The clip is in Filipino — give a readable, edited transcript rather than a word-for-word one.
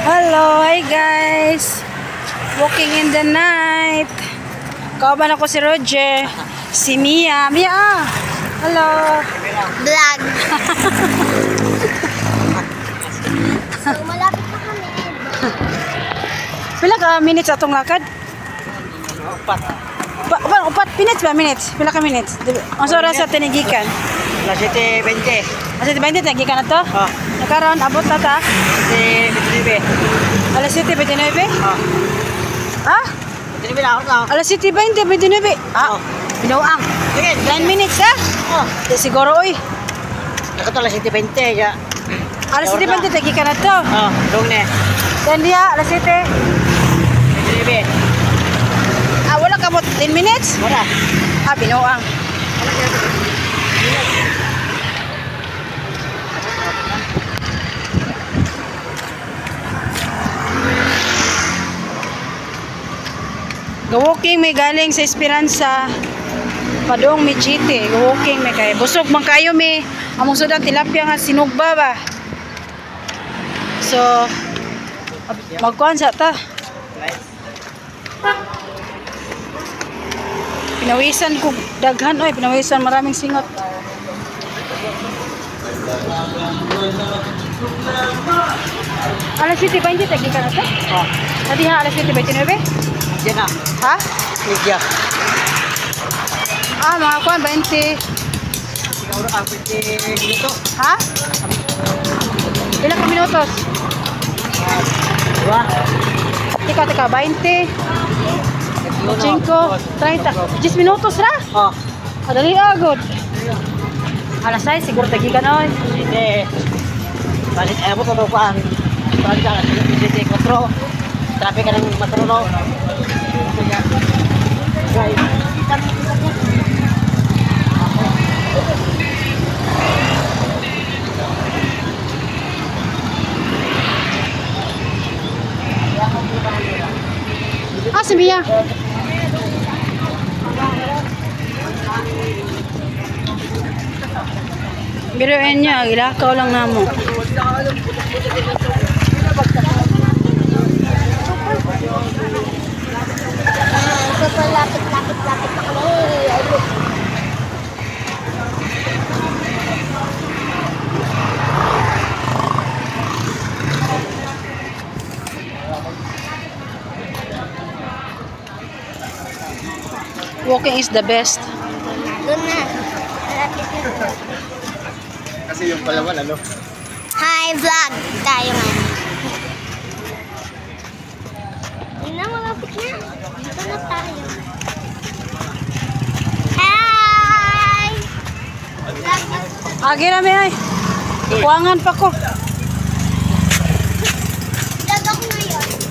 Hello, hi guys. Walking in the night. Kauban ako si Roger, si Mia. Mia, hello. Vlog. So, malapit na kami. Pila ka minutes atong lakad? Upat. Upat minutes ba? Minutes? Pila ka minutes? Ang oras sa tinigikan? Alas 7:20. Alas 20 tinigikan na to? Oh. Nakaroon, abot na ta? 7:29. Alas 7:29? Oh. Ha? 7:29 na ako na. Alas 7:29? Ah, Oh. binuang. Sige. 9 minutes ha? Oh. Di siguro oy. Nakato alas 7:20 ya. Alas 7:20 tinigikan na to. Oh, dong ne. Dan dia, alas 7. 7:29. Ah, wala ka mo 10 minutes? Wala. Ah, binuang. Go-walking may galing sa Esperanza. Padong may chite. Go-walking may kay. Busog man kayo may. Among sudan tilapia nga sinugba ba. So, magkuhan sa ta. Pinawisan ko daghan oy, pinawisan maraming singot. Alas 7:20 tagi ka na to? Oh. Tadi ha alas 7:29? Diyan na. Ha? Media. Ah, mga kuan 20. Siguro ang 20 minuto. Ha? Ilang ka minutos? Dua. Teka, 20. 5, 30. 10 minutos ra? Oh. Adali agad. Alas 6, siguro tagi ka na oy. Hindi. Balik mo to pa. Balik ka alas 7:04. Traffic ka ng matruno. Guys. Ah, si Mia. Biruin niya, ilakaw lang namo. Super lapit na kami. Walking is the best. Doon na. Malapit na. Kasi yung palawan ano? Hi, vlog. Tayo nga. Yun na, malapit na. Dito na tayo. Hi! Agi na may ay. Kuwangan pa ko. Vlog ako ngayon.